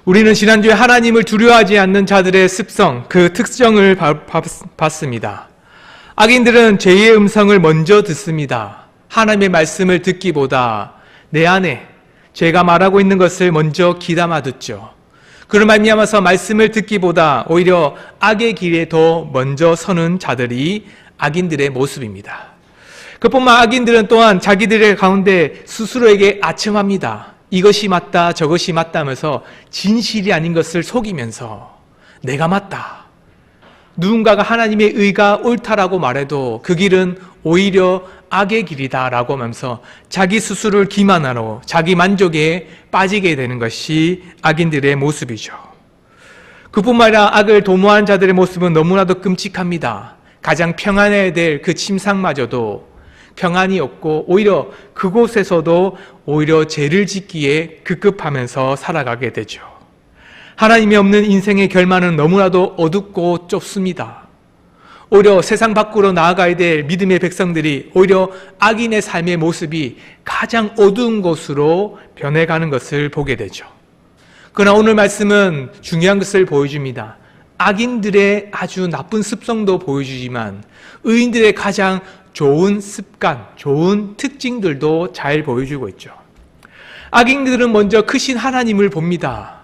우리는 지난주에 하나님을 두려워하지 않는 자들의 습성, 그 특성을 봤습니다. 악인들은 죄의 음성을 먼저 듣습니다. 하나님의 말씀을 듣기보다 내 안에 죄가 말하고 있는 것을 먼저 귀담아 듣죠. 그런 말미암아서 말씀을 듣기보다 오히려 악의 길에 더 먼저 서는 자들이 악인들의 모습입니다. 그뿐만 악인들은 또한 자기들의 가운데 스스로에게 아첨합니다. 이것이 맞다 저것이 맞다 하면서 진실이 아닌 것을 속이면서 내가 맞다. 누군가가 하나님의 의가 옳다라고 말해도 그 길은 오히려 악의 길이다라고 하면서 자기 스스로를 기만하러 자기 만족에 빠지게 되는 것이 악인들의 모습이죠. 그뿐만 아니라 악을 도모하는 자들의 모습은 너무나도 끔찍합니다. 가장 평안해야 될 그 침상마저도 평안이 없고 오히려 그곳에서도 오히려 죄를 짓기에 급급하면서 살아가게 되죠. 하나님이 없는 인생의 결말은 너무나도 어둡고 좁습니다. 오히려 세상 밖으로 나아가야 될 믿음의 백성들이 오히려 악인의 삶의 모습이 가장 어두운 곳으로 변해가는 것을 보게 되죠. 그러나 오늘 말씀은 중요한 것을 보여줍니다. 악인들의 아주 나쁜 습성도 보여주지만 의인들의 가장 좋은 습관, 좋은 특징들도 잘 보여주고 있죠. 악인들은 먼저 크신 하나님을 봅니다.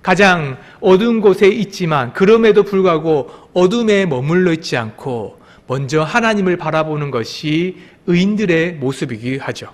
가장 어두운 곳에 있지만 그럼에도 불구하고 어둠에 머물러 있지 않고 먼저 하나님을 바라보는 것이 의인들의 모습이기도 하죠.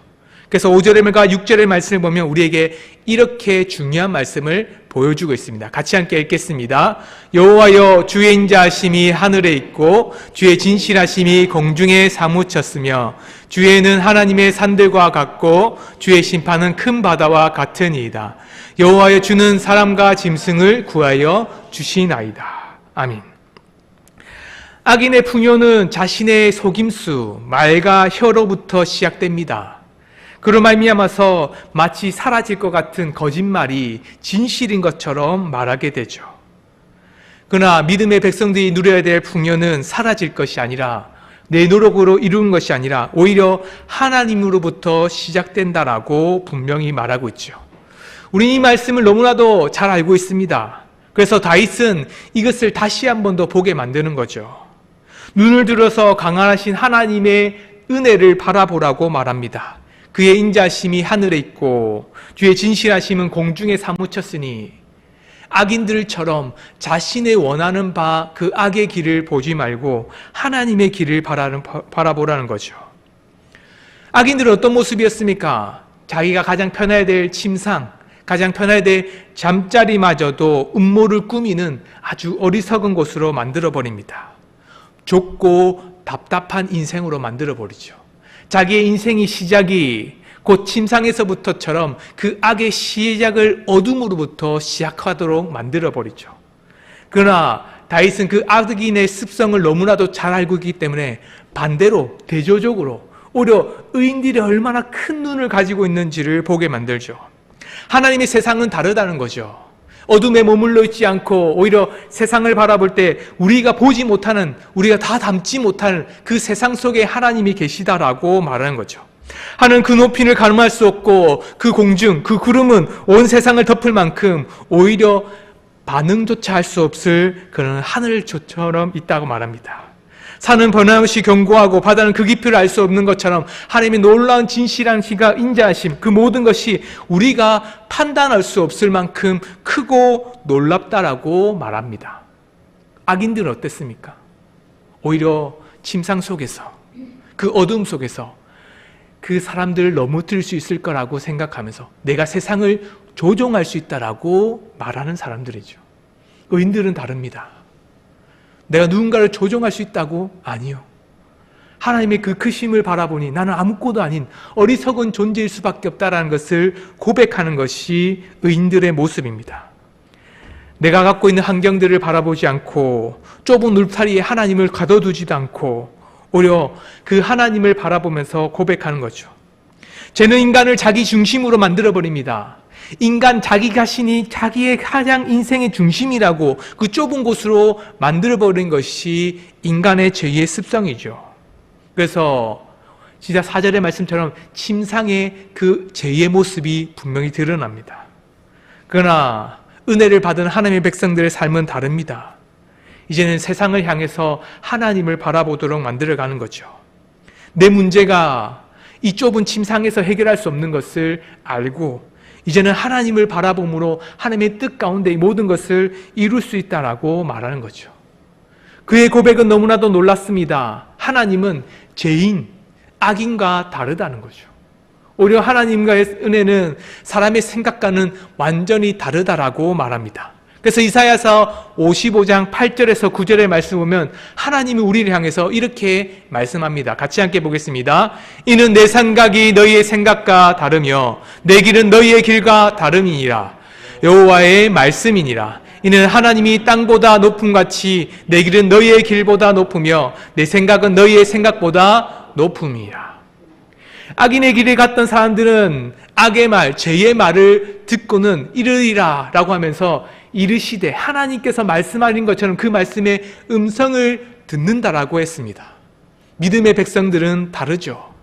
그래서 5절과 6절의 말씀을 보면 우리에게 이렇게 중요한 말씀을 보여주고 있습니다. 같이 함께 읽겠습니다. 여호와여 주의 인자하심이 하늘에 있고 주의 진실하심이 공중에 사무쳤으며 주의는 하나님의 산들과 같고 주의 심판은 큰 바다와 같으니이다. 여호와여 주는 사람과 짐승을 구하여 주시나이다. 아멘. 악인의 풍요는 자신의 속임수, 말과 혀로부터 시작됩니다. 그로 말미암아서 마치 사라질 것 같은 거짓말이 진실인 것처럼 말하게 되죠. 그러나 믿음의 백성들이 누려야 될 풍요는 사라질 것이 아니라 내 노력으로 이루는 것이 아니라 오히려 하나님으로부터 시작된다라고 분명히 말하고 있죠. 우리는 이 말씀을 너무나도 잘 알고 있습니다. 그래서 다윗은 이것을 다시 한 번 더 보게 만드는 거죠. 눈을 들어서 강하신 하나님의 은혜를 바라보라고 말합니다. 그의 인자심이 하늘에 있고 주의 진실하심은 공중에 사무쳤으니 악인들처럼 자신의 원하는 바 그 악의 길을 보지 말고 하나님의 길을 바라보라는 거죠. 악인들은 어떤 모습이었습니까? 자기가 가장 편해야 될 침상, 가장 편해야 될 잠자리마저도 음모를 꾸미는 아주 어리석은 곳으로 만들어버립니다. 좁고 답답한 인생으로 만들어버리죠. 자기의 인생의 시작이 곧 침상에서부터처럼 그 악의 시작을 어둠으로부터 시작하도록 만들어버리죠. 그러나 다윗은 그 악인의 습성을 너무나도 잘 알고 있기 때문에 반대로 대조적으로 오히려 의인들이 얼마나 큰 눈을 가지고 있는지를 보게 만들죠. 하나님의 세상은 다르다는 거죠. 어둠에 머물러 있지 않고 오히려 세상을 바라볼 때 우리가 보지 못하는, 우리가 다 담지 못하는 그 세상 속에 하나님이 계시다라고 말하는 거죠. 하는 그 높이를 가늠할 수 없고 그 공중, 그 구름은 온 세상을 덮을 만큼 오히려 반응조차 할 수 없을 그런 하늘처럼 있다고 말합니다. 산은 변함없이 견고하고 바다는 그 깊이를 알 수 없는 것처럼 하나님의 놀라운 진실한 시가 인자하심, 그 모든 것이 우리가 판단할 수 없을 만큼 크고 놀랍다라고 말합니다. 악인들은 어땠습니까? 오히려 침상 속에서, 그 어둠 속에서 그 사람들을 넘어뜨릴 수 있을 거라고 생각하면서 내가 세상을 조종할 수 있다라고 말하는 사람들이죠. 의인들은 다릅니다. 내가 누군가를 조종할 수 있다고? 아니요. 하나님의 그 크심을 바라보니 나는 아무것도 아닌 어리석은 존재일 수밖에 없다라는 것을 고백하는 것이 의인들의 모습입니다. 내가 갖고 있는 환경들을 바라보지 않고 좁은 울타리에 하나님을 가둬두지도 않고 오히려 그 하나님을 바라보면서 고백하는 거죠. 죄는 인간을 자기 중심으로 만들어버립니다. 인간 자기 자신이 자기의 가장 인생의 중심이라고 그 좁은 곳으로 만들어버린 것이 인간의 죄의 습성이죠. 그래서 진짜 4절의 말씀처럼 침상의 그 죄의 모습이 분명히 드러납니다. 그러나 은혜를 받은 하나님의 백성들의 삶은 다릅니다. 이제는 세상을 향해서 하나님을 바라보도록 만들어가는 거죠. 내 문제가 이 좁은 침상에서 해결할 수 없는 것을 알고 이제는 하나님을 바라봄으로 하나님의 뜻 가운데 이 모든 것을 이룰 수 있다라고 말하는 거죠. 그의 고백은 너무나도 놀랐습니다. 하나님은 죄인, 악인과 다르다는 거죠. 오히려 하나님과의 은혜는 사람의 생각과는 완전히 다르다라고 말합니다. 그래서 이사야서 55장 8절에서 9절의 말씀 보면 하나님이 우리를 향해서 이렇게 말씀합니다. 같이 함께 보겠습니다. 이는 내 생각이 너희의 생각과 다르며 내 길은 너희의 길과 다름이니라. 여호와의 말씀이니라. 이는 하나님이 땅보다 높음같이 내 길은 너희의 길보다 높으며 내 생각은 너희의 생각보다 높음이라. 악인의 길에 갔던 사람들은 악의 말, 죄의 말을 듣고는 이르리라 라고 하면서 이르시되 하나님께서 말씀하신 것처럼 그 말씀의 음성을 듣는다라고 했습니다. 믿음의 백성들은 다르죠.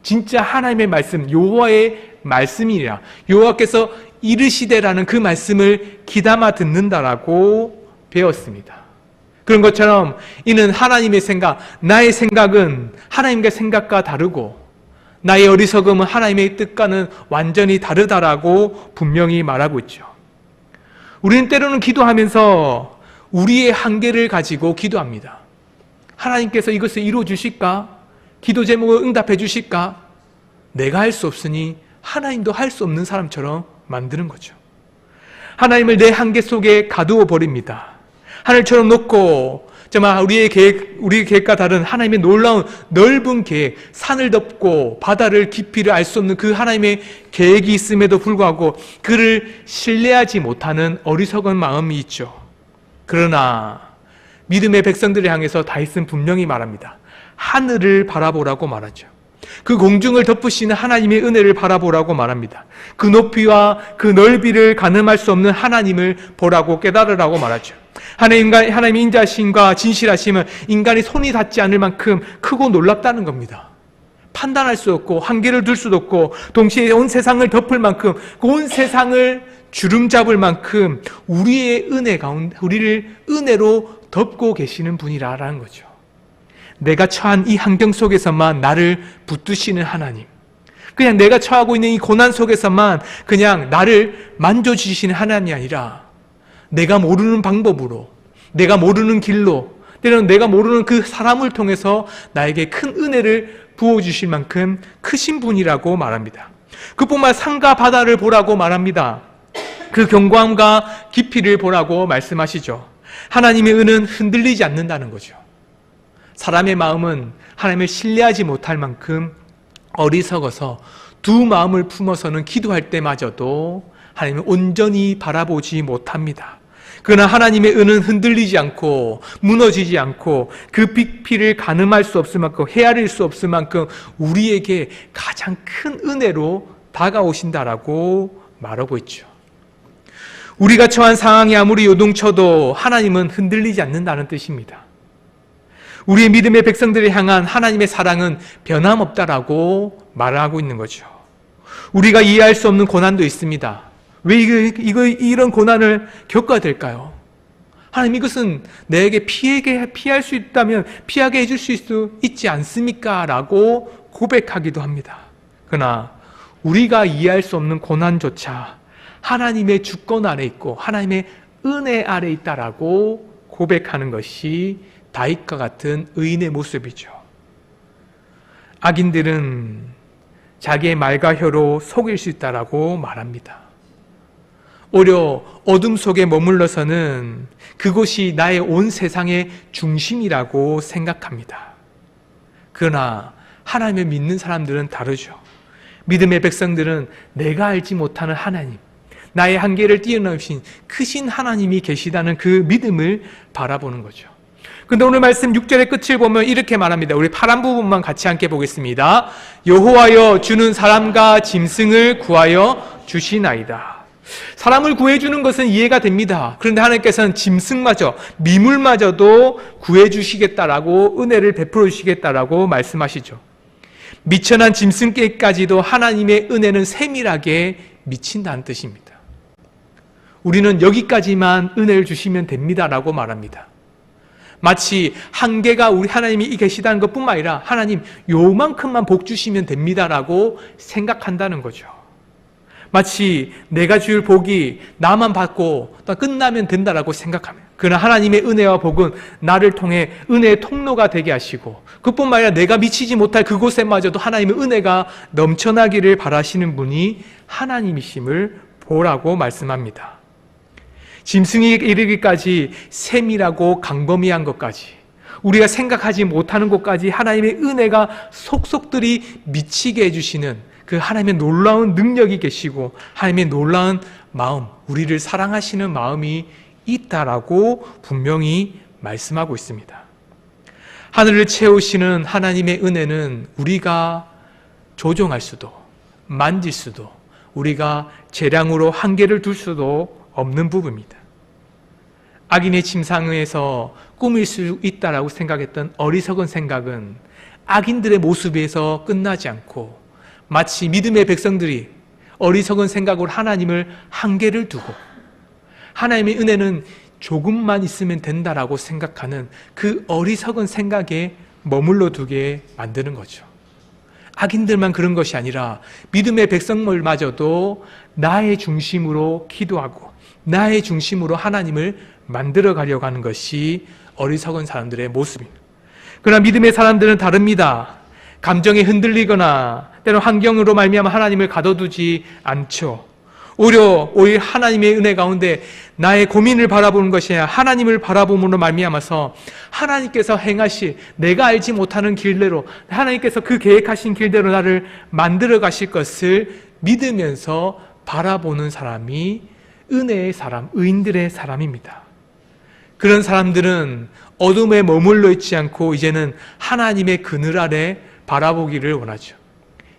진짜 하나님의 말씀, 여호와의 말씀이라. 여호와께서 이르시되라는 그 말씀을 귀담아 듣는다라고 배웠습니다. 그런 것처럼 이는 하나님의 생각, 나의 생각은 하나님의 생각과 다르고 나의 어리석음은 하나님의 뜻과는 완전히 다르다라고 분명히 말하고 있죠. 우리는 때로는 기도하면서 우리의 한계를 가지고 기도합니다. 하나님께서 이것을 이루어 주실까? 기도 제목을 응답해 주실까? 내가 할 수 없으니 하나님도 할 수 없는 사람처럼 만드는 거죠. 하나님을 내 한계 속에 가두어 버립니다. 하늘처럼 높고 정말 우리의 계획과 다른 하나님의 놀라운 넓은 계획, 산을 덮고 바다를 깊이를 알 수 없는 그 하나님의 계획이 있음에도 불구하고 그를 신뢰하지 못하는 어리석은 마음이 있죠. 그러나 믿음의 백성들을 향해서 다윗은 분명히 말합니다. 하늘을 바라보라고 말하죠. 그 공중을 덮으시는 하나님의 은혜를 바라보라고 말합니다. 그 높이와 그 넓이를 가늠할 수 없는 하나님을 보라고 깨달으라고 말하죠. 하나님의 인자심과 진실하심은 인간이 손이 닿지 않을 만큼 크고 놀랍다는 겁니다. 판단할 수 없고 한계를 둘 수도 없고 동시에 온 세상을 덮을 만큼 온 세상을 주름잡을 만큼 우리의 은혜 가운데 우리를 은혜로 덮고 계시는 분이라는 거죠. 내가 처한 이 환경 속에서만 나를 붙드시는 하나님, 그냥 내가 처하고 있는 이 고난 속에서만 그냥 나를 만져주시는 하나님이 아니라 내가 모르는 방법으로, 내가 모르는 길로, 때로는 내가 모르는 그 사람을 통해서 나에게 큰 은혜를 부어주실 만큼 크신 분이라고 말합니다. 그뿐만 산과 바다를 보라고 말합니다. 그 견고함과 깊이를 보라고 말씀하시죠. 하나님의 은은 흔들리지 않는다는 거죠. 사람의 마음은 하나님을 신뢰하지 못할 만큼 어리석어서 두 마음을 품어서는 기도할 때마저도 하나님을 온전히 바라보지 못합니다. 그러나 하나님의 은은 흔들리지 않고 무너지지 않고 그 깊이를 가늠할 수 없을 만큼 헤아릴 수 없을 만큼 우리에게 가장 큰 은혜로 다가오신다라고 말하고 있죠. 우리가 처한 상황이 아무리 요동쳐도 하나님은 흔들리지 않는다는 뜻입니다. 우리의 믿음의 백성들을 향한 하나님의 사랑은 변함없다라고 말하고 있는 거죠. 우리가 이해할 수 없는 고난도 있습니다. 왜 이런 고난을 겪어야 될까요? 하나님, 이것은 내게 피할 수 있다면 피하게 해줄 수 있지 않습니까? 라고 고백하기도 합니다. 그러나 우리가 이해할 수 없는 고난조차 하나님의 주권 아래 있고 하나님의 은혜 아래 있다라고 고백하는 것이 다윗과 같은 의인의 모습이죠. 악인들은 자기의 말과 혀로 속일 수 있다라고 말합니다. 오히려 어둠 속에 머물러서는 그곳이 나의 온 세상의 중심이라고 생각합니다. 그러나 하나님을 믿는 사람들은 다르죠. 믿음의 백성들은 내가 알지 못하는 하나님, 나의 한계를 뛰어넘으신 크신 하나님이 계시다는 그 믿음을 바라보는 거죠. 근데 오늘 말씀 6절의 끝을 보면 이렇게 말합니다. 우리 파란 부분만 같이 함께 보겠습니다. 여호와여, 주는 사람과 짐승을 구하여 주시나이다. 사람을 구해주는 것은 이해가 됩니다. 그런데 하나님께서는 짐승마저, 미물마저도 구해주시겠다라고 은혜를 베풀어 주시겠다라고 말씀하시죠. 미천한 짐승께까지도 하나님의 은혜는 세밀하게 미친다는 뜻입니다. 우리는 여기까지만 은혜를 주시면 됩니다라고 말합니다. 마치 한계가 우리 하나님이 계시다는 것뿐만 아니라 하나님 요만큼만 복 주시면 됩니다라고 생각한다는 거죠. 마치 내가 줄 복이 나만 받고 또 끝나면 된다라고 생각하면, 그러나 하나님의 은혜와 복은 나를 통해 은혜의 통로가 되게 하시고 그뿐만 아니라 내가 미치지 못할 그곳에마저도 하나님의 은혜가 넘쳐나기를 바라시는 분이 하나님이심을 보라고 말씀합니다. 짐승이 이르기까지 세밀하고 강범위한 것까지, 우리가 생각하지 못하는 것까지 하나님의 은혜가 속속들이 미치게 해주시는 그 하나님의 놀라운 능력이 계시고 하나님의 놀라운 마음, 우리를 사랑하시는 마음이 있다라고 분명히 말씀하고 있습니다. 하늘을 채우시는 하나님의 은혜는 우리가 조종할 수도, 만질 수도, 우리가 재량으로 한계를 둘 수도 없는 부분입니다. 악인의 침상에서 꾸밀 수 있다라고 생각했던 어리석은 생각은 악인들의 모습에서 끝나지 않고 마치 믿음의 백성들이 어리석은 생각으로 하나님을 한계를 두고 하나님의 은혜는 조금만 있으면 된다라고 생각하는 그 어리석은 생각에 머물러 두게 만드는 거죠. 악인들만 그런 것이 아니라 믿음의 백성들마저도 나의 중심으로 기도하고 나의 중심으로 하나님을 만들어 가려고 하는 것이 어리석은 사람들의 모습입니다. 그러나 믿음의 사람들은 다릅니다. 감정에 흔들리거나 때로는 환경으로 말미암아 하나님을 가둬두지 않죠. 오히려 하나님의 은혜 가운데 나의 고민을 바라보는 것이 아니라 하나님을 바라봄으로 말미암아서 하나님께서 행하실 내가 알지 못하는 길대로, 하나님께서 그 계획하신 길대로 나를 만들어 가실 것을 믿으면서 바라보는 사람이 은혜의 사람, 의인들의 사람입니다. 그런 사람들은 어둠에 머물러 있지 않고 이제는 하나님의 그늘 아래 바라보기를 원하죠.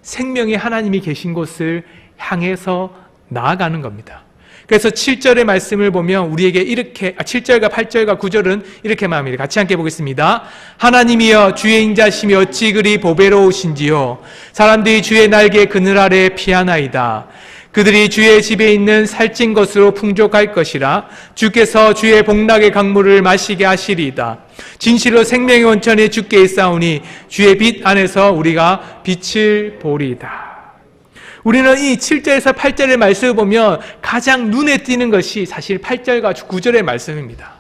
생명의 하나님이 계신 곳을 향해서 나아가는 겁니다. 그래서 7절의 말씀을 보면 우리에게 이렇게 7절과 8절과 9절은 이렇게 말합니다. 같이 함께 보겠습니다. 하나님이여 주의 인자심이 어찌 그리 보배로우신지요. 사람들이 주의 날개 그늘 아래 피하나이다. 그들이 주의 집에 있는 살찐 것으로 풍족할 것이라. 주께서 주의 복락의 강물을 마시게 하시리이다. 진실로 생명의 원천이 주께 있사오니 주의 빛 안에서 우리가 빛을 보리이다. 우리는 이 7절에서 8절의 말씀을 보면 가장 눈에 띄는 것이 사실 8절과 9절의 말씀입니다.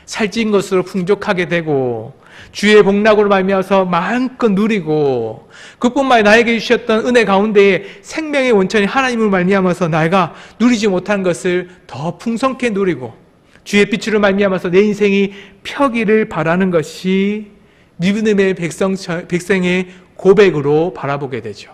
살찐 것으로 풍족하게 되고 주의 복락으로 말미암아서 마음껏 누리고 그뿐만 아니라 나에게 주셨던 은혜 가운데에 생명의 원천이 하나님을 말미암아서 내가 누리지 못한 것을 더 풍성케 누리고 주의 빛으로 말미암아서 내 인생이 펴기를 바라는 것이 믿음의 백성의 고백으로 바라보게 되죠.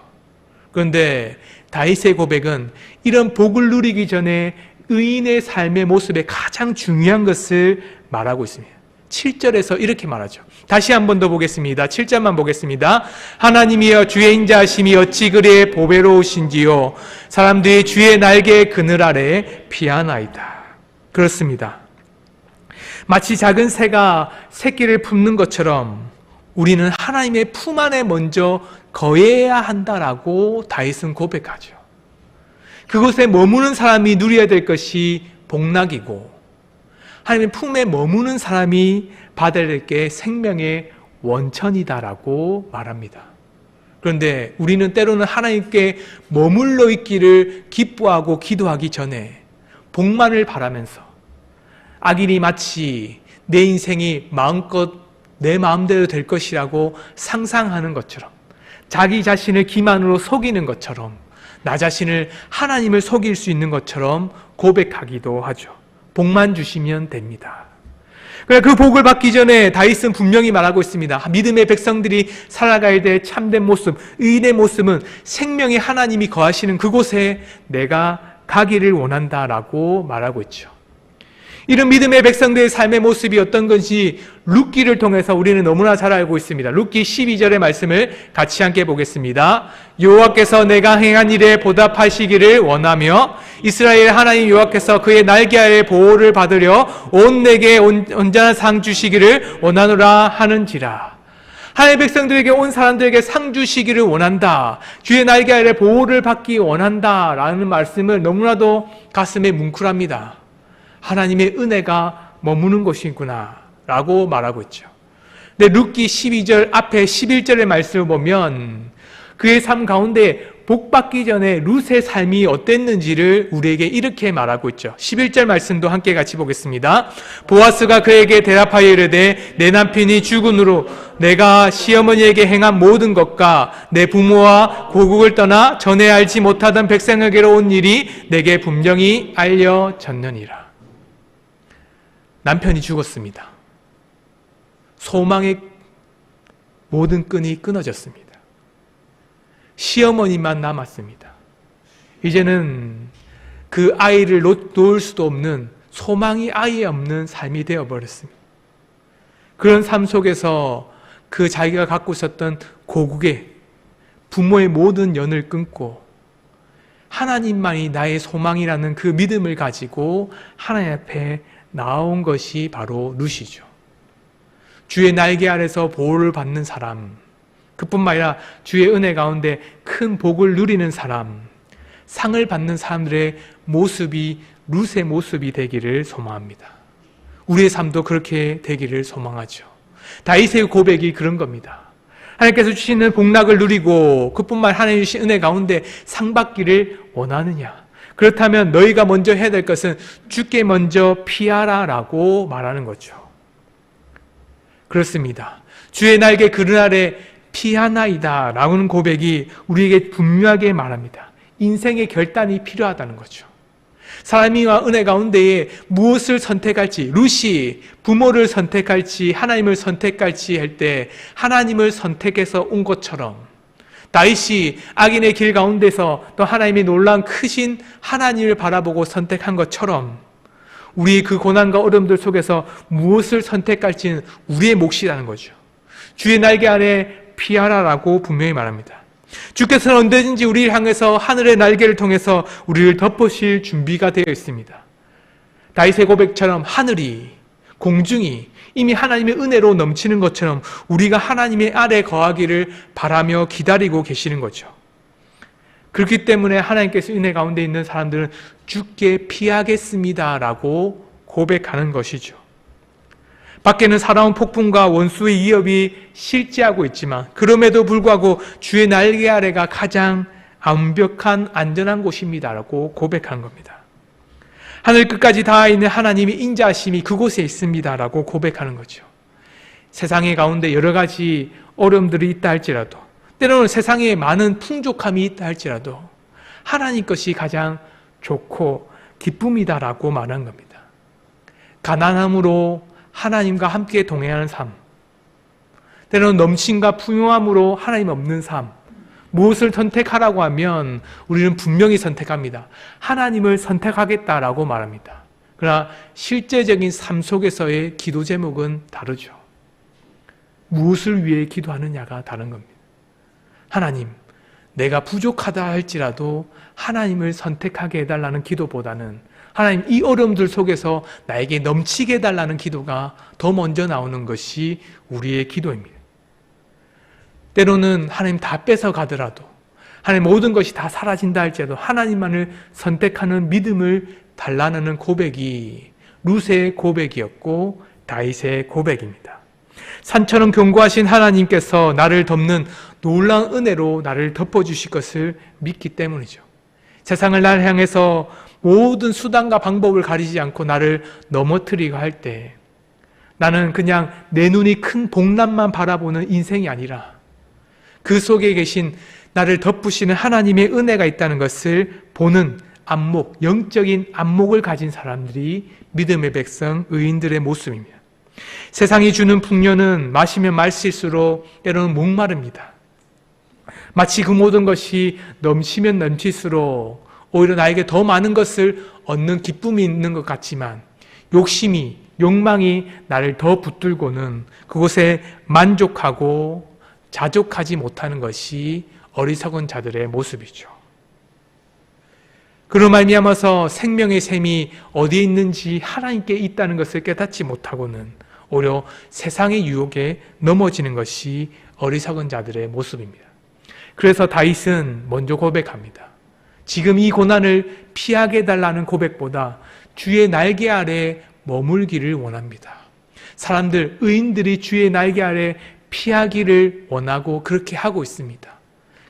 그런데 다윗의 고백은 이런 복을 누리기 전에 의인의 삶의 모습에 가장 중요한 것을 말하고 있습니다. 7절에서 이렇게 말하죠. 다시 한 번 더 보겠습니다. 7절만 보겠습니다. 하나님이여 주의 인자하심이 어찌 그리 보배로우신지요. 사람들이 주의 날개 그늘 아래 피하나이다. 그렇습니다. 마치 작은 새가 새끼를 품는 것처럼 우리는 하나님의 품 안에 먼저 거해야 한다라고 다윗은 고백하죠. 그곳에 머무는 사람이 누려야 될 것이 복락이고 하나님의 품에 머무는 사람이 받아야 될 게 생명의 원천이다라고 말합니다. 그런데 우리는 때로는 하나님께 머물러 있기를 기뻐하고 기도하기 전에 복만을 바라면서 악인이 마치 내 인생이 마음껏 내 마음대로 될 것이라고 상상하는 것처럼 자기 자신을 기만으로 속이는 것처럼 나 자신을 하나님을 속일 수 있는 것처럼 고백하기도 하죠. 복만 주시면 됩니다. 그 복을 받기 전에 다윗은 분명히 말하고 있습니다. 믿음의 백성들이 살아가야 될 참된 모습, 의인의 모습은 생명의 하나님이 거하시는 그곳에 내가 가기를 원한다라고 말하고 있죠. 이런 믿음의 백성들의 삶의 모습이 어떤 건지 룻기를 통해서 우리는 너무나 잘 알고 있습니다. 룻기 12절의 말씀을 같이 함께 보겠습니다. 여호와께서 내가 행한 일에 보답하시기를 원하며 이스라엘 하나님 여호와께서 그의 날개 아래 보호를 받으려 온 내게 온전한 상 주시기를 원하노라 하는지라. 하나님의 백성들에게 온 사람들에게 상 주시기를 원한다. 주의 날개 아래 보호를 받기 원한다. 라는 말씀을 너무나도 가슴에 뭉클합니다. 하나님의 은혜가 머무는 곳이구나 라고 말하고 있죠. 근데 룻기 12절 앞에 11절의 말씀을 보면 그의 삶 가운데 복받기 전에 룻의 삶이 어땠는지를 우리에게 이렇게 말하고 있죠. 11절 말씀도 함께 같이 보겠습니다. 보아스가 그에게 대답하여 이르되 내 남편이 죽은 후로 내가 시어머니에게 행한 모든 것과 내 부모와 고국을 떠나 전에 알지 못하던 백성에게로 온 일이 내게 분명히 알려졌느니라. 남편이 죽었습니다. 소망의 모든 끈이 끊어졌습니다. 시어머니만 남았습니다. 이제는 그 아이를 놓을 수도 없는 소망이 아예 없는 삶이 되어버렸습니다. 그런 삶 속에서 그 자기가 갖고 있었던 고국의 부모의 모든 연을 끊고 하나님만이 나의 소망이라는 그 믿음을 가지고 하나님 앞에 나온 것이 바로 룻이죠. 주의 날개 아래서 보호를 받는 사람, 그뿐만 아니라 주의 은혜 가운데 큰 복을 누리는 사람, 상을 받는 사람들의 모습이 룻의 모습이 되기를 소망합니다. 우리의 삶도 그렇게 되기를 소망하죠. 다윗의 고백이 그런 겁니다. 하나님께서 주시는 복락을 누리고 그뿐만 아니라 하나님 주신 은혜 가운데 상 받기를 원하느냐? 그렇다면 너희가 먼저 해야 될 것은 주께 먼저 피하라 라고 말하는 거죠. 그렇습니다. 주의 날개 그늘 아래 피하나이다 라는 고백이 우리에게 분명하게 말합니다. 인생의 결단이 필요하다는 거죠. 사람이와 은혜 가운데에 무엇을 선택할지, 룻이 부모를 선택할지 하나님을 선택할지 할 때 하나님을 선택해서 온 것처럼 다윗이 악인의 길 가운데서 또 하나님의 놀라운 크신 하나님을 바라보고 선택한 것처럼 우리 그 고난과 어려움들 속에서 무엇을 선택할지는 우리의 몫이라는 거죠. 주의 날개 아래 피하라라고 분명히 말합니다. 주께서는 언제든지 우리를 향해서 하늘의 날개를 통해서 우리를 덮으실 준비가 되어 있습니다. 다윗의 고백처럼 하늘이, 공중이 이미 하나님의 은혜로 넘치는 것처럼 우리가 하나님의 아래 거하기를 바라며 기다리고 계시는 거죠. 그렇기 때문에 하나님께서 은혜 가운데 있는 사람들은 주께 피하겠습니다 라고 고백하는 것이죠. 밖에는 살아온 폭풍과 원수의 위협이 실제하고 있지만 그럼에도 불구하고 주의 날개 아래가 가장 완벽한 안전한 곳입니다 라고 고백하는 겁니다. 하늘 끝까지 닿아 있는 하나님의 인자하심이 그곳에 있습니다 라고 고백하는 거죠. 세상의 가운데 여러 가지 어려움들이 있다 할지라도 때로는 세상에 많은 풍족함이 있다 할지라도 하나님 것이 가장 좋고 기쁨이다 라고 말한 겁니다. 가난함으로 하나님과 함께 동행하는 삶, 때로는 넘침과 풍요함으로 하나님 없는 삶, 무엇을 선택하라고 하면 우리는 분명히 선택합니다. 하나님을 선택하겠다라고 말합니다. 그러나 실제적인 삶 속에서의 기도 제목은 다르죠. 무엇을 위해 기도하느냐가 다른 겁니다. 하나님, 내가 부족하다 할지라도 하나님을 선택하게 해달라는 기도보다는 하나님 이 어려움들 속에서 나에게 넘치게 해달라는 기도가 더 먼저 나오는 것이 우리의 기도입니다. 때로는 하나님 다 뺏어 가더라도 하나님 모든 것이 다 사라진다 할지라도 하나님만을 선택하는 믿음을 달라는 고백이 룻의 고백이었고 다윗의 고백입니다. 산처럼 견고하신 하나님께서 나를 덮는 놀라운 은혜로 나를 덮어주실 것을 믿기 때문이죠. 세상을 나를 향해서 모든 수단과 방법을 가리지 않고 나를 넘어뜨리고 할 때 나는 그냥 내 눈이 큰 복락만 바라보는 인생이 아니라 그 속에 계신 나를 덮으시는 하나님의 은혜가 있다는 것을 보는 안목, 영적인 안목을 가진 사람들이 믿음의 백성, 의인들의 모습입니다. 세상이 주는 풍요는 마시면 마실수록 때로는 목마릅니다. 마치 그 모든 것이 넘치면 넘칠수록 오히려 나에게 더 많은 것을 얻는 기쁨이 있는 것 같지만 욕심이, 욕망이 나를 더 붙들고는 그곳에 만족하고 자족하지 못하는 것이 어리석은 자들의 모습이죠. 그로 말미암아서 생명의 샘이 어디에 있는지 하나님께 있다는 것을 깨닫지 못하고는 오히려 세상의 유혹에 넘어지는 것이 어리석은 자들의 모습입니다. 그래서 다윗은 먼저 고백합니다. 지금 이 고난을 피하게 해달라는 고백보다 주의 날개 아래 머물기를 원합니다. 사람들, 의인들이 주의 날개 아래 피하기를 원하고 그렇게 하고 있습니다.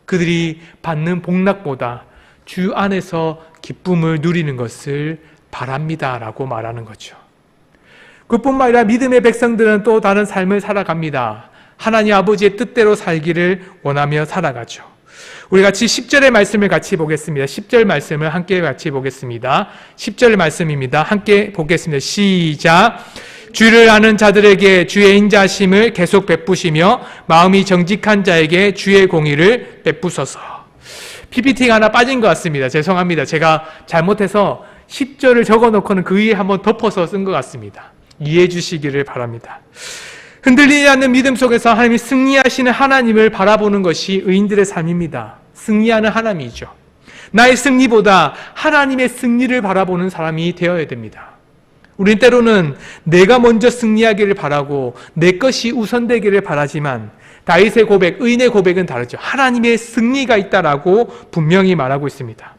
그들이 받는 복락보다 주 안에서 기쁨을 누리는 것을 바랍니다라고 말하는 거죠. 그뿐만 아니라 믿음의 백성들은 또 다른 삶을 살아갑니다. 하나님 아버지의 뜻대로 살기를 원하며 살아가죠. 우리 같이 10절의 말씀을 같이 보겠습니다. 10절 말씀을 함께 같이 보겠습니다. 10절 말씀입니다. 함께 보겠습니다. 시작. 주를 아는 자들에게 주의 인자심을 계속 베푸시며 마음이 정직한 자에게 주의 공의를 베푸소서. PPT가 하나 빠진 것 같습니다. 죄송합니다. 제가 잘못해서 10절을 적어놓고는 그 위에 한번 덮어서 쓴 것 같습니다. 이해해 주시기를 바랍니다. 흔들리지 않는 믿음 속에서 하나님이 승리하시는 하나님을 바라보는 것이 의인들의 삶입니다. 승리하는 하나님이죠. 나의 승리보다 하나님의 승리를 바라보는 사람이 되어야 됩니다. 우린 때로는 내가 먼저 승리하기를 바라고 내 것이 우선되기를 바라지만 다윗의 고백, 의인의 고백은 다르죠. 하나님의 승리가 있다라고 분명히 말하고 있습니다.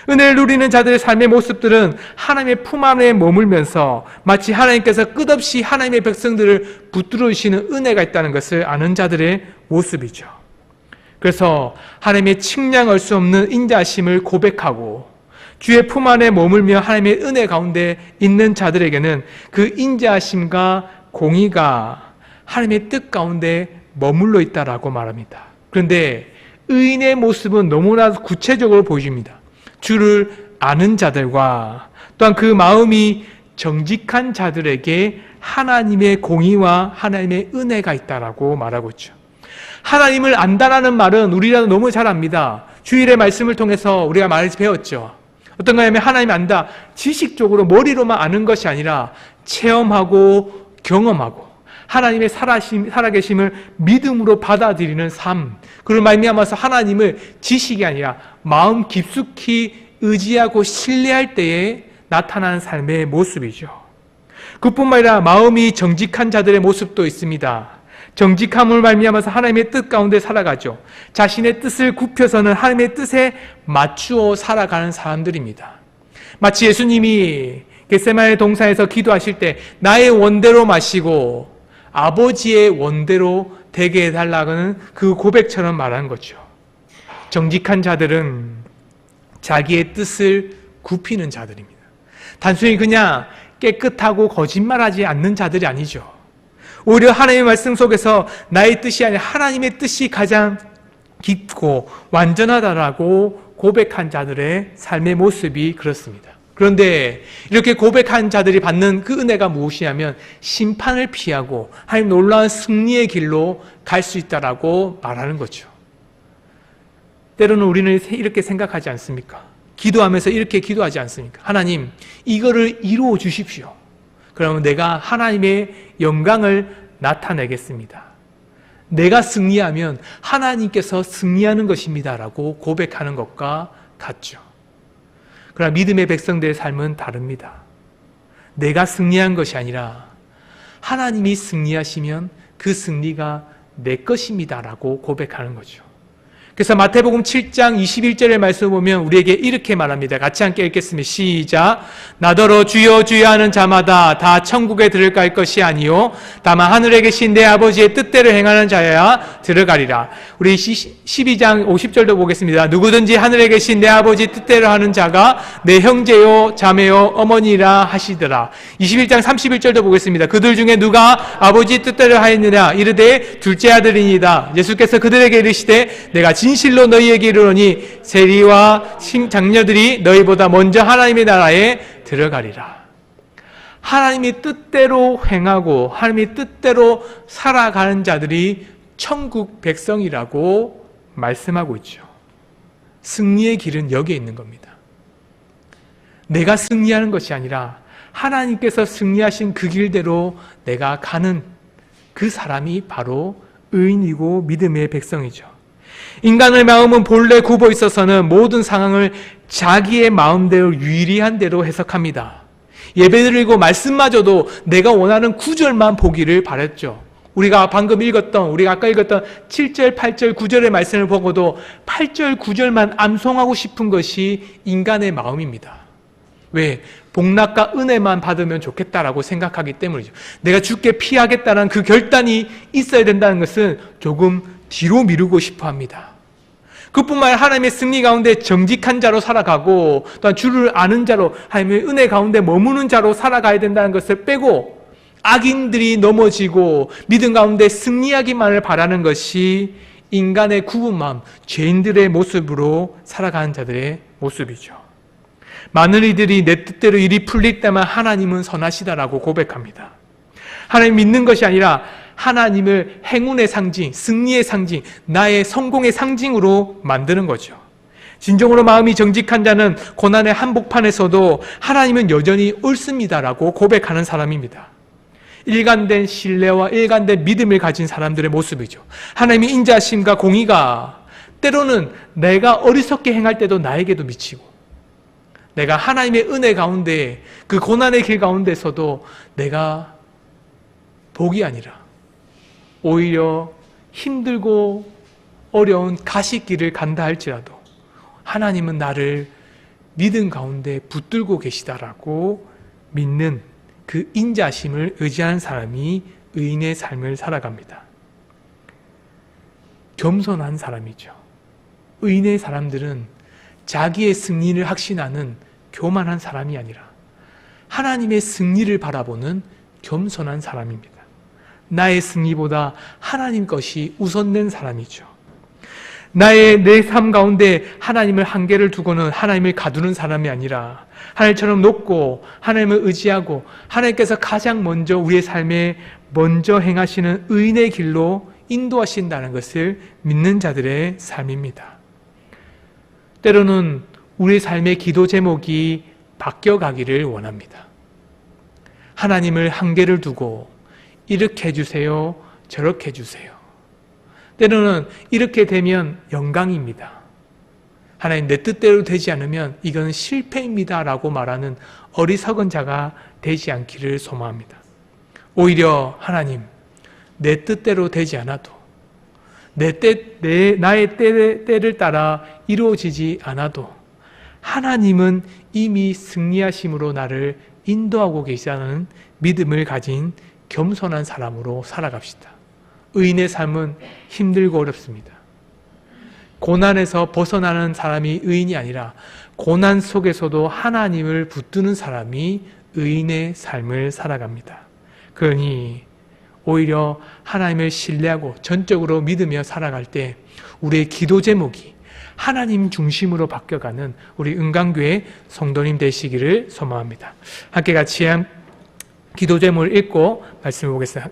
은혜를 누리는 자들의 삶의 모습들은 하나님의 품 안에 머물면서 마치 하나님께서 끝없이 하나님의 백성들을 붙들어주시는 은혜가 있다는 것을 아는 자들의 모습이죠. 그래서 하나님의 측량할 수 없는 인자심을 고백하고 주의 품 안에 머물며 하나님의 은혜 가운데 있는 자들에게는 그 인자심과 공의가 하나님의 뜻 가운데 머물러 있다라고 말합니다. 그런데 의인의 모습은 너무나 구체적으로 보여집니다. 주를 아는 자들과 또한 그 마음이 정직한 자들에게 하나님의 공의와 하나님의 은혜가 있다라고 말하고 있죠. 하나님을 안다라는 말은 우리라도 너무 잘 압니다. 주일의 말씀을 통해서 우리가 말을 배웠죠. 어떤 거냐면 하나님 안다. 지식적으로 머리로만 아는 것이 아니라 체험하고 경험하고 하나님의 살아계심을 믿음으로 받아들이는 삶. 그걸 말미암아서 하나님을 지식이 아니라 마음 깊숙이 의지하고 신뢰할 때에 나타나는 삶의 모습이죠. 그뿐만 아니라 마음이 정직한 자들의 모습도 있습니다. 정직함을 말미암아서 하나님의 뜻 가운데 살아가죠. 자신의 뜻을 굽혀서는 하나님의 뜻에 맞추어 살아가는 사람들입니다. 마치 예수님이 겟세마네 동산에서 기도하실 때 나의 원대로 마시고 아버지의 원대로 되게 해달라는 그 고백처럼 말하는 거죠. 정직한 자들은 자기의 뜻을 굽히는 자들입니다. 단순히 그냥 깨끗하고 거짓말하지 않는 자들이 아니죠. 오히려 하나님의 말씀 속에서 나의 뜻이 아니라 하나님의 뜻이 가장 깊고 완전하다라고 고백한 자들의 삶의 모습이 그렇습니다. 그런데 이렇게 고백한 자들이 받는 그 은혜가 무엇이냐면 심판을 피하고 하나님 놀라운 승리의 길로 갈 수 있다라고 말하는 거죠. 때로는 우리는 이렇게 생각하지 않습니까? 기도하면서 이렇게 기도하지 않습니까? 하나님, 이거를 이루어 주십시오. 그러면 내가 하나님의 영광을 나타내겠습니다. 내가 승리하면 하나님께서 승리하는 것입니다라고 고백하는 것과 같죠. 그러나 믿음의 백성들의 삶은 다릅니다. 내가 승리한 것이 아니라 하나님이 승리하시면 그 승리가 내 것입니다라고 고백하는 거죠. 그래서 마태복음 7장 21절의 말씀을 보면 우리에게 이렇게 말합니다. 같이 함께 읽겠습니다. 시작. 나더러 주여 주여 하는 자마다 다 천국에 들어갈 것이 아니요 다만 하늘에 계신 내 아버지의 뜻대로 행하는 자여야 들어가리라. 우리 12장 50절도 보겠습니다. 누구든지 하늘에 계신 내 아버지 뜻대로 하는 자가 내 형제요 자매요 어머니라 하시더라. 21장 31절도 보겠습니다. 그들 중에 누가 아버지 뜻대로 하였느냐 이르되 둘째 아들이니이다. 예수께서 그들에게 이르시되 내가 진실로 너희에게 이르노니 세리와 장녀들이 너희보다 먼저 하나님의 나라에 들어가리라. 하나님의 뜻대로 행하고 하나님의 뜻대로 살아가는 자들이 천국 백성이라고 말씀하고 있죠. 승리의 길은 여기에 있는 겁니다. 내가 승리하는 것이 아니라 하나님께서 승리하신 그 길대로 내가 가는 그 사람이 바로 의인이고 믿음의 백성이죠. 인간의 마음은 본래 굽어 있어서는 모든 상황을 자기의 마음대로 유리한 대로 해석합니다. 예배드리고 말씀마저도 내가 원하는 구절만 보기를 바랬죠. 우리가 방금 읽었던, 우리가 아까 읽었던 7절, 8절, 9절의 말씀을 보고도 8절, 9절만 암송하고 싶은 것이 인간의 마음입니다. 왜? 복락과 은혜만 받으면 좋겠다라고 생각하기 때문이죠. 내가 주께 피하겠다는 그 결단이 있어야 된다는 것은 조금 뒤로 미루고 싶어 합니다. 그뿐만 아니라 하나님의 승리 가운데 정직한 자로 살아가고 또한 주를 아는 자로 하나님의 은혜 가운데 머무는 자로 살아가야 된다는 것을 빼고 악인들이 넘어지고 믿음 가운데 승리하기만을 바라는 것이 인간의 굽은 마음, 죄인들의 모습으로 살아가는 자들의 모습이죠. 많은 이들이 내 뜻대로 일이 풀릴 때만 하나님은 선하시다라고 고백합니다. 하나님 믿는 것이 아니라 하나님을 행운의 상징, 승리의 상징, 나의 성공의 상징으로 만드는 거죠. 진정으로 마음이 정직한 자는 고난의 한복판에서도 하나님은 여전히 옳습니다라고 고백하는 사람입니다. 일관된 신뢰와 일관된 믿음을 가진 사람들의 모습이죠. 하나님의 인자하심과 공의가 때로는 내가 어리석게 행할 때도 나에게도 미치고 내가 하나님의 은혜 가운데 그 고난의 길 가운데서도 내가 복이 아니라 오히려 힘들고 어려운 가시길을 간다 할지라도 하나님은 나를 믿음 가운데 붙들고 계시다라고 믿는 그 인자심을 의지하는 사람이 의인의 삶을 살아갑니다. 겸손한 사람이죠. 의인의 사람들은 자기의 승리를 확신하는 교만한 사람이 아니라 하나님의 승리를 바라보는 겸손한 사람입니다. 나의 승리보다 하나님 것이 우선된 사람이죠. 내 삶 가운데 하나님을 한계를 두고는 하나님을 가두는 사람이 아니라 하나님처럼 높고 하나님을 의지하고 하나님께서 가장 먼저 우리의 삶에 먼저 행하시는 의인의 길로 인도하신다는 것을 믿는 자들의 삶입니다. 때로는 우리의 삶의 기도 제목이 바뀌어가기를 원합니다. 하나님을 한계를 두고 이렇게 해주세요, 저렇게 해주세요. 때로는 이렇게 되면 영광입니다. 하나님 내 뜻대로 되지 않으면 이건 실패입니다 라고 말하는 어리석은 자가 되지 않기를 소망합니다. 오히려 하나님 내 뜻대로 되지 않아도 나의 때를 따라 이루어지지 않아도 하나님은 이미 승리하심으로 나를 인도하고 계시다는 믿음을 가진 겸손한 사람으로 살아갑시다. 의인의 삶은 힘들고 어렵습니다. 고난에서 벗어나는 사람이 의인이 아니라 고난 속에서도 하나님을 붙드는 사람이 의인의 삶을 살아갑니다. 그러니 오히려 하나님을 신뢰하고 전적으로 믿으며 살아갈 때 우리의 기도 제목이 하나님 중심으로 바뀌어가는 우리 은강교회 성도님 되시기를 소망합니다. 함께 같이 기도 제목을 읽고 말씀해 보겠습니다.